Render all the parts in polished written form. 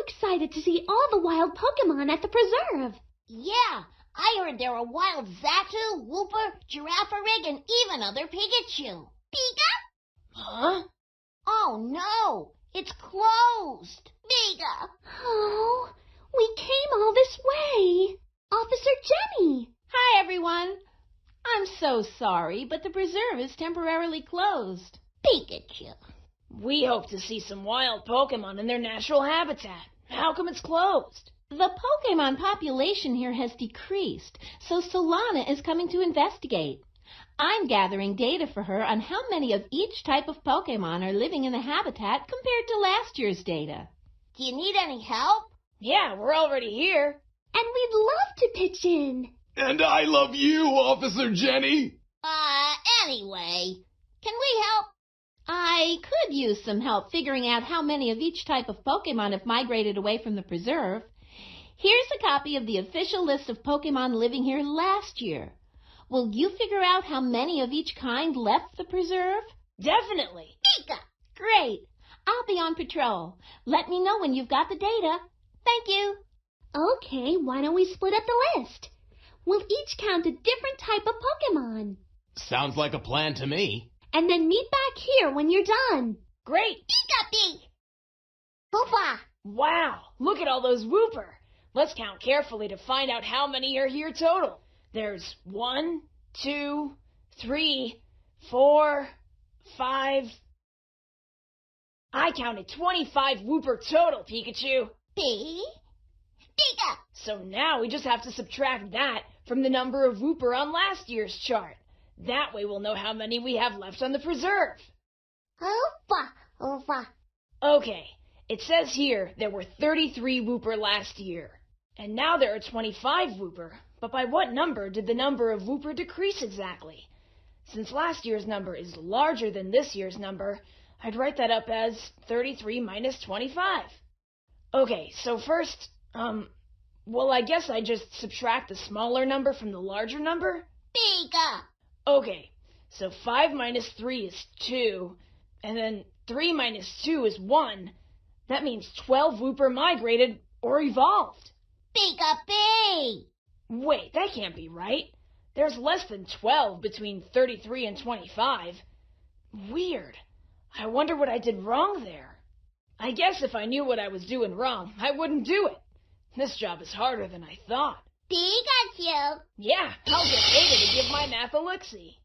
excited to see all the wild Pokémon at the preserve. Yeah, I heard there were wild Zatu, Wooper, Giraffarig, and even other Pikachu. Pika? Huh? Oh no, it's closed. Pika! Oh, we came all this way. Officer Jenny! Hi, everyone. I'm so sorry, but the preserve is temporarily closed. Pikachu. We hope to see some wild Pokémon in their natural habitat. How come it's closed? The Pokémon population here has decreased, so Solana is coming to investigate. I'm gathering data for her on how many of each type of Pokémon are living in the habitat compared to last year's data. Do you need any help? Yeah, we're already here. And we'd love to pitch in. And I love you, Officer Jenny. Anyway, can we help? I could use some help figuring out how many of each type of Pokémon have migrated away from the preserve. Here's a copy of the official list of Pokémon living here last year. Will you figure out how many of each kind left the preserve? Definitely. Pika! Great. I'll be on patrol. Let me know when you've got the data. Thank you. Okay, why don't we split up the list? We'll each count a different type of Pokémon. Sounds like a plan to me. And then meet back here when you're done. Great. Pika-pee! Wooper! Wow, look at all those Wooper. Let's count carefully to find out how many are here total. There's 1, 2, 3, 4, 5. I counted 25 Wooper total, Pikachu. Pika! So now we just have to subtract that from the number of Wooper on last year's chart. That way we'll know how many we have left on the preserve. Wooper! Okay, it says here there were 33 Wooper last year. And now there are 25 Wooper. But by what number did the number of Wooper decrease exactly? Since last year's number is larger than this year's number, I'd write that up as 33 minus 25. Okay, so first, well, I guess I just subtract the smaller number from the larger number? Pika! Okay, so 5 minus 3 is 2, and then 3 minus 2 is 1. That means 12 Wooper migrated or evolved. Pika-pee! Wait, that can't be right. There's less than 12 between 33 and 25. Weird. I wonder what I did wrong there. I guess if I knew what I was doing wrong, I wouldn't do it. This job is harder than I thought. Pikachu! Yeah, I'll get Ada to give my math a look-see.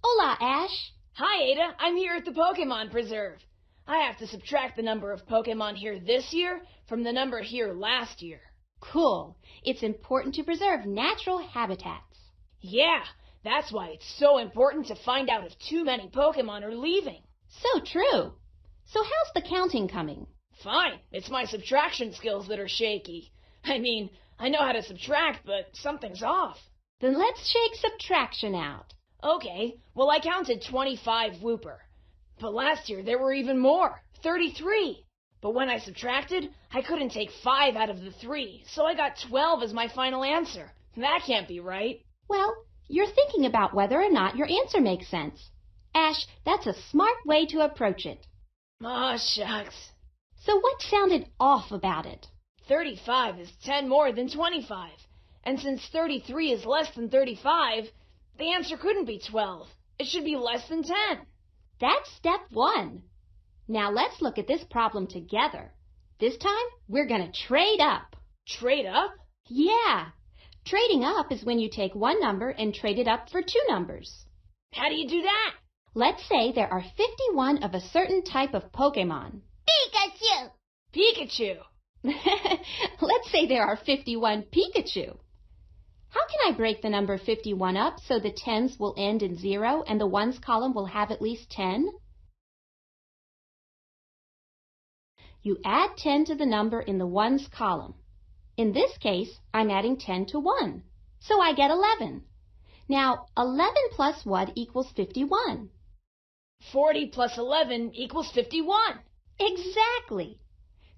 Hola, Ash. Hi, Ada. I'm here at the Pokémon Preserve. I have to subtract the number of Pokémon here this year from the number here last year. Cool. It's important to preserve natural habitats. Yeah, that's why it's so important to find out if too many Pokémon are leaving. So true. So how's the counting coming? Fine. It's my subtraction skills that are shaky. I mean, I know how to subtract, but something's off. Then let's shake subtraction out. Okay, well, I counted 25 Wooper. But last year there were even more, 33. But when I subtracted, I couldn't take 5 out of the 3, so I got 12 as my final answer. That can't be right. Well, you're thinking about whether or not your answer makes sense. Ash, that's a smart way to approach it. Aw, shucks. So what sounded off about it? 35 is 10 more than 25. And since 33 is less than 35, the answer couldn't be 12. It should be less than 10. That's step 1. Now let's look at this problem together. This time, we're going to trade up. Trade up? Yeah. Trading up is when you take one number and trade it up for 2 numbers. How do you do that? Let's say there are 51 of a certain type of Pokémon. Pikachu! Pikachu! Let's say there are 51 Pikachu. How can I break the number 51 up so the 10s will end in 0 and the 1s column will have at least 10? You add 10 to the number in the 1s column. In this case, I'm adding 10 to 1, so I get 11. Now, 11 plus what equals 51? 40 plus 11 equals 51. Exactly.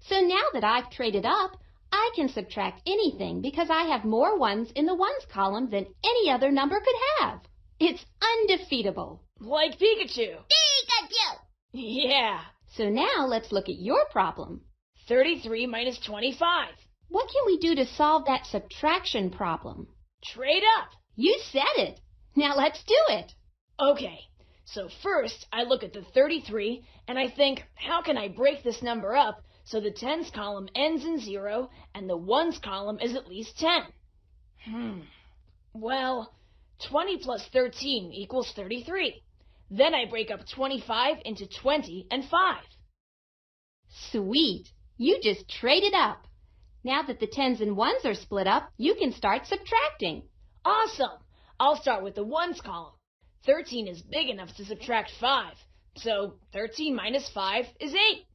So now that I've traded up, I can subtract anything because I have more 1s in the 1s column than any other number could have. It's undefeatable. Like Pikachu. Pikachu! Yeah. So now let's look at your problem. 33 minus 25. What can we do to solve that subtraction problem? Trade up. You said it. Now let's do it. Okay, so first I look at the 33 and I think, how can I break this number up so the tens column ends in 0 and the ones column is at least 10? Well, 20 plus 13 equals 33. Then I break up 25 into 20 and 5. Sweet. You just traded up. Now that the tens and ones are split up, you can start subtracting. Awesome! I'll start with the ones column. 13 is big enough to subtract 5, so 13 minus 5 is 8.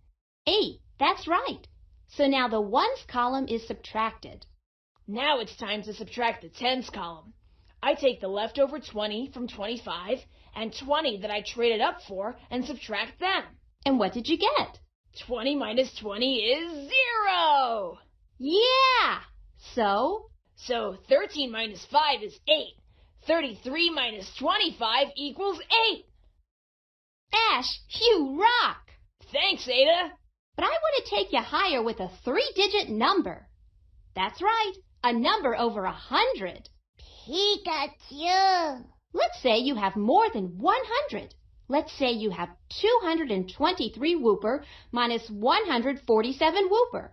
8, that's right. So now the ones column is subtracted. Now it's time to subtract the tens column. I take the leftover 20 from 25 and 20 that I traded up for and subtract them. And what did you get? 20 minus 20 is 0! Yeah! So 13 minus 5 is 8. 33 minus 25 equals 8. Ash, you rock! Thanks, Ada. But I want to take you higher with a 3-digit number. That's right, a number over 100. Pikachu. Let's say you have more than 100. Let's say you have 223 Wooper minus 147 Wooper.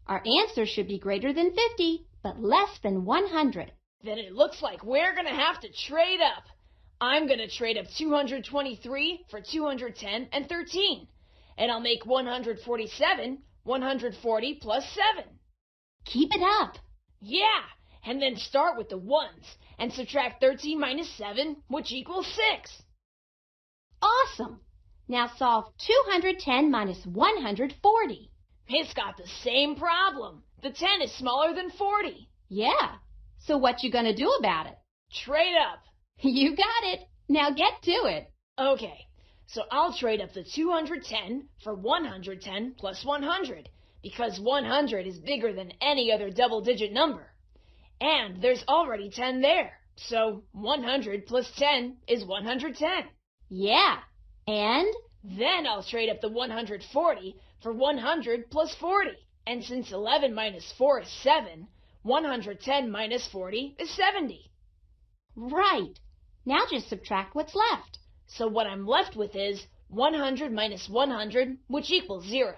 Our answer should be greater than 50, but less than 100. Then it looks like we're going to have to trade up. I'm going to trade up 223 for 210 and 13. And I'll make 147 140 plus 7. Keep it up. Yeah, and then start with the ones and subtract 13 minus 7, which equals 6. Awesome. Now solve 210 minus 140. It's got the same problem. The 10 is smaller than 40. Yeah. So what you gonna do about it? Trade up. You got it. Now get to it. Okay, so I'll trade up the 210 for 110 plus 100 because 100 is bigger than any other double-digit number. And there's already 10 there. So 100 plus 10 is 110. Yeah. And? Then I'll trade up the 140 for 100 plus 40. And since 11 minus 4 is 7, 110 minus 40 is 70. Right. Now just subtract what's left. So what I'm left with is 100 minus 100, which equals 0.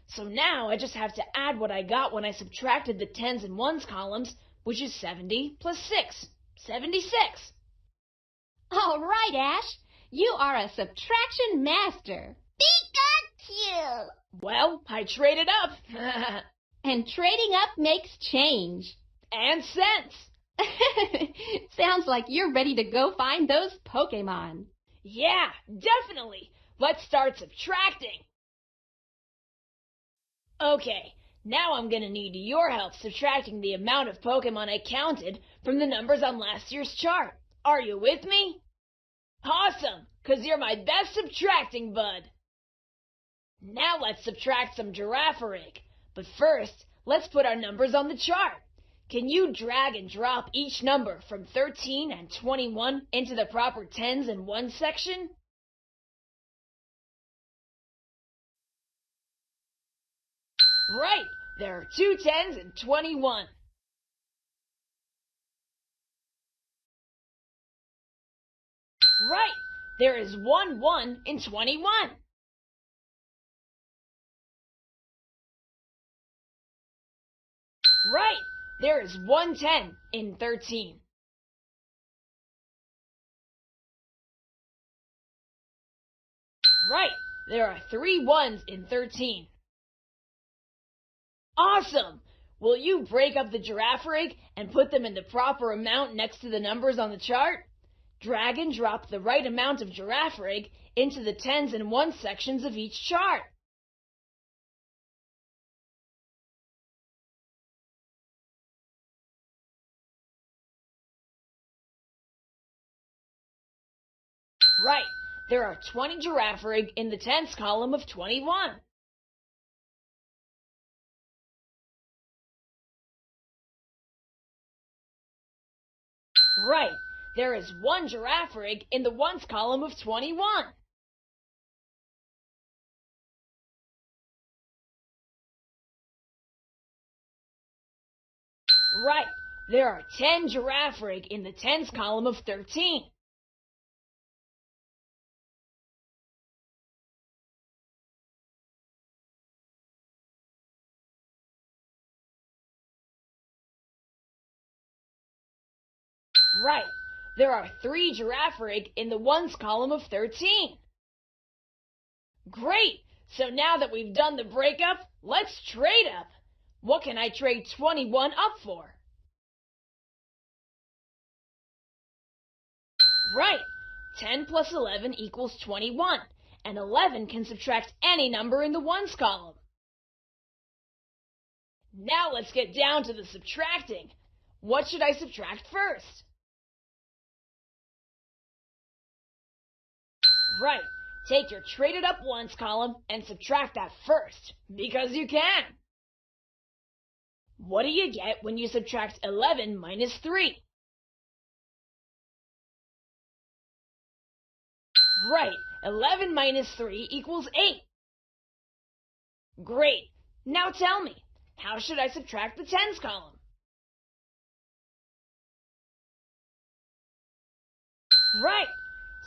So now I just have to add what I got when I subtracted the tens and ones columns, which is 70 plus 6. 76. All right, Ash. You are a subtraction master. Pikachu. Well, I traded up. And trading up makes change. And sense. Sounds like you're ready to go find those Pokémon. Yeah, definitely. Let's start subtracting. Okay, now I'm going to need your help subtracting the amount of Pokémon I counted from the numbers on last year's chart. Are you with me? Awesome, 'cause you're my best subtracting bud. Now let's subtract some Girafarig. But first, let's put our numbers on the chart. Can you drag and drop each number from 13 and 21 into the proper tens and ones section? Right, there are 2 tens and 21. Right, there is 1 1 in 21. Right, there is 1 10 in 13. Right, there are 3 1s in 13. Awesome! Will you break up the Girafarig and put them in the proper amount next to the numbers on the chart? Drag and drop the right amount of Girafarig into the tens and ones sections of each chart. Right, there are 20 Girafarig in the tens column of 21. Right, there is 1 Girafarig in the ones column of 21. Right. There are 10 giraffe rig in the tens column of 13. Right. There are 3 giraffe rig in the ones column of 13. Great! So now that we've done the breakup, let's trade up. What can I trade 21 up for? Right. 10 plus 11 equals 21, and 11 can subtract any number in the ones column. Now let's get down to the subtracting. What should I subtract first? Right. Take your traded up ones column and subtract that first, because you can. What do you get when you subtract 11 minus 3? Right, 11 minus 3 equals 8. Great. Now tell me, how should I subtract the tens column? Right.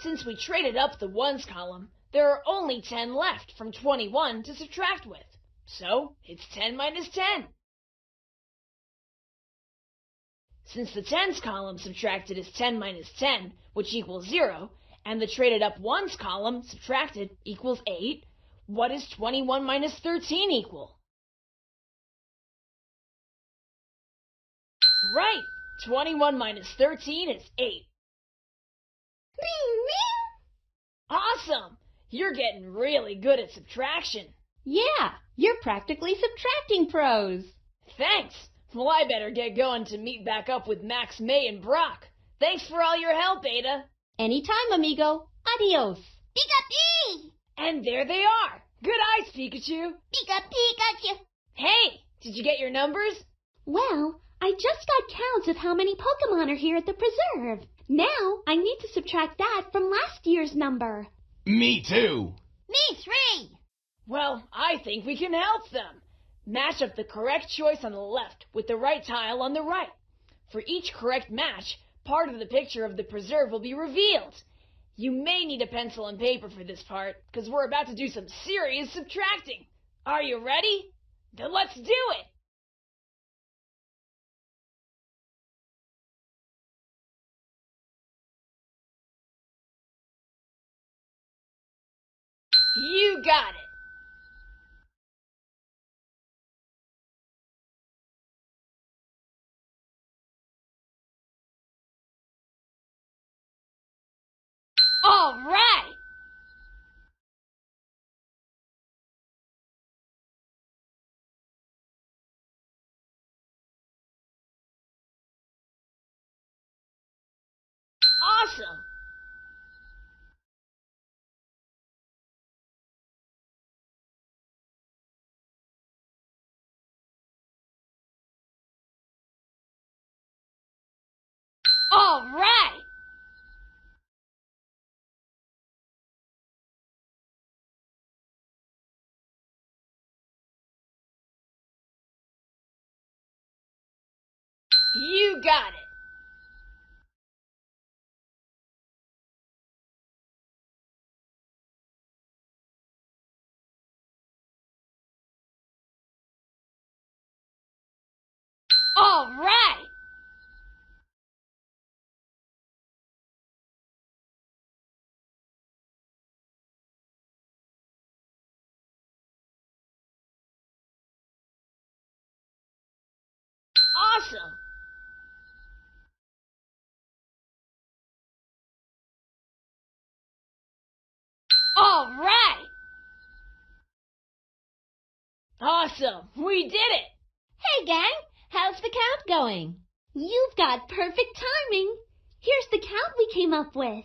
Since we traded up the ones column, there are only 10 left from 21 to subtract with. So, it's 10 minus 10. Since the tens column subtracted is 10 minus 10, which equals 0, and the traded up ones column subtracted equals 8, what does 21 minus 13 equal? Right! 21 minus 13 is 8. Awesome! You're getting really good at subtraction. Yeah, you're practically subtracting pros. Thanks! Well, I better get going to meet back up with Max, May, and Brock. Thanks for all your help, Ada. Anytime, amigo. Adios. Pika-pee! And there they are. Good eyes, Pikachu. Pika-Pikachu! Hey, did you get your numbers? Well, I just got counts of how many Pokémon are here at the preserve. Now, I need to subtract that from last year's number. Me too. Me 3! Well, I think we can help them. Match up the correct choice on the left with the right tile on the right. For each correct match, part of the picture of the preserve will be revealed. You may need a pencil and paper for this part, because we're about to do some serious subtracting. Are you ready? Then let's do it! You got it! All right! Awesome! All right! You got it! All right! Awesome! All right! Awesome! We did it! Hey, gang, how's the count going? You've got perfect timing. Here's the count we came up with.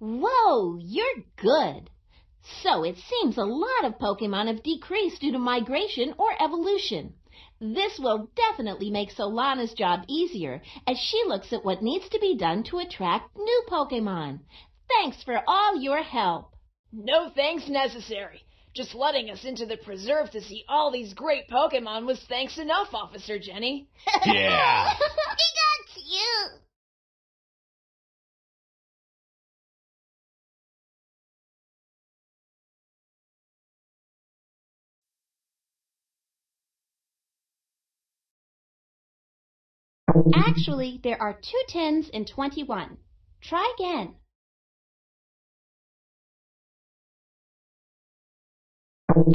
Whoa, you're good. So it seems a lot of Pokemon have decreased due to migration or evolution. This will definitely make Solana's job easier as she looks at what needs to be done to attract new Pokemon. Thanks for all your help. No thanks necessary. Just letting us into the preserve to see all these great Pokémon was thanks enough, Officer Jenny. Yeah. Pikachu! Actually, there are 2 10s and 21. Try again.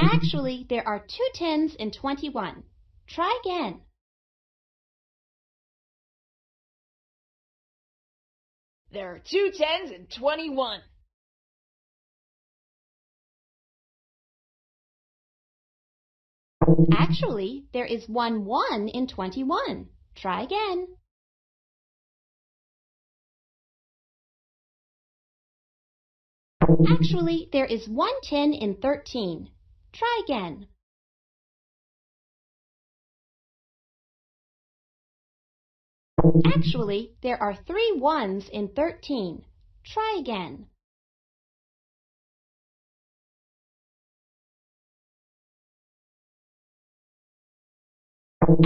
Actually, there are 2 10s and 21. Try again. There are 2 10s and 21. Actually, there is 1 1 in 21. Try again. Actually, there is 1 10 in 13. Try again. Actually, there are 3 1s in 13. Try again.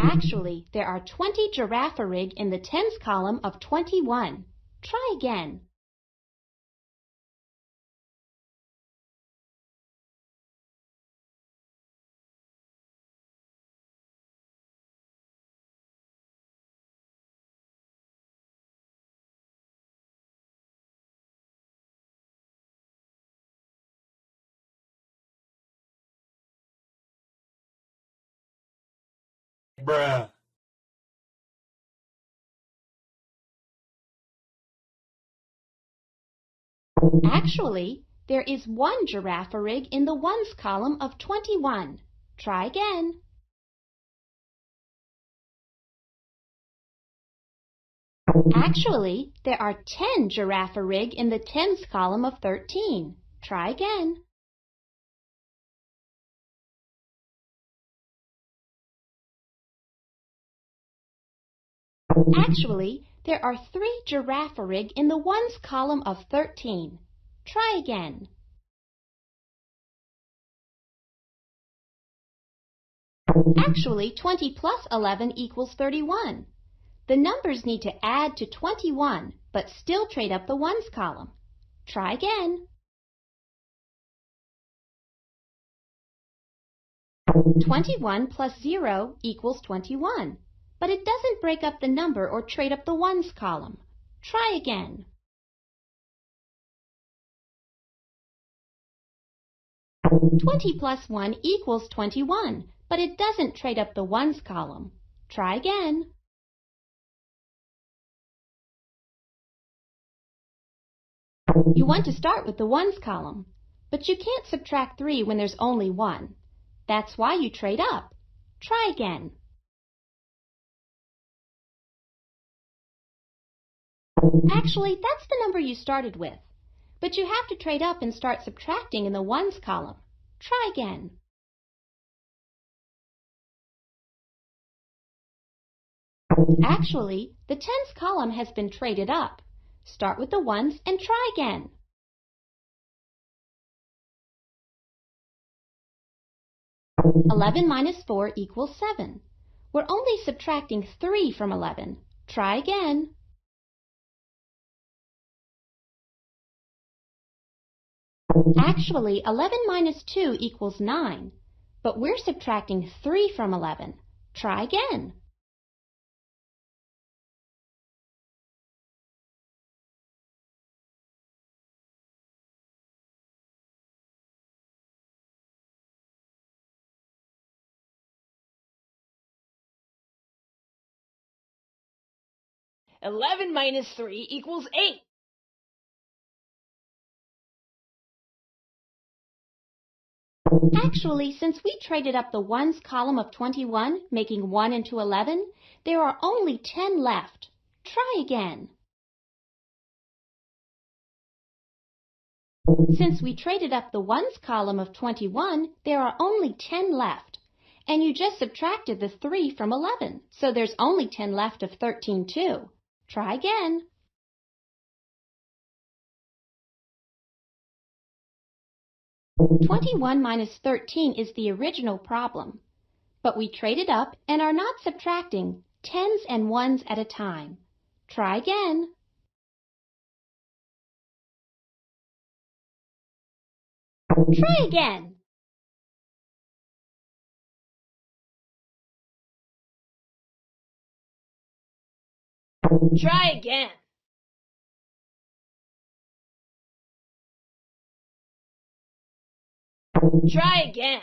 Actually, there are 20 Giraffarig in the tens column of 21. Try again. Bruh. Actually, there is 1 Giraffarig in the ones column of 21. Try again. Actually, there are 10 Giraffarig in the tens column of 13. Try again. Actually, there are 3 Giraffarig in the ones column of 13. Try again. Actually, 20 plus 11 equals 31. The numbers need to add to 21, but still trade up the ones column. Try again. 21 plus 0 equals 21, but it doesn't break up the number or trade up the ones column. Try again. "20 plus 1 equals 21, but it doesn't trade up the ones column. Try again. You want to start with the ones column, but you can't subtract 3 when there's only 1. That's why you trade up. Try again. Actually, that's the number you started with, but you have to trade up and start subtracting in the ones column. Try again. Actually, the tens column has been traded up. Start with the ones and try again. "11 minus 4 equals 7. We're only subtracting 3 from 11. Try again. Actually, 11 minus 2 equals 9, but we're subtracting 3 from 11. Try again. "11 minus 3 equals 8. Actually, since we traded up the ones column of 21, making 1 into 11, there are only 10 left. Try again. Since we traded up the ones column of 21, there are only 10 left. And you just subtracted the 3 from 11, so there's only 10 left of 13 too. Try again. 21 minus 13 is the original problem, but we traded up and are not subtracting tens and ones at a time. Try again. Try again. Try again. Try again.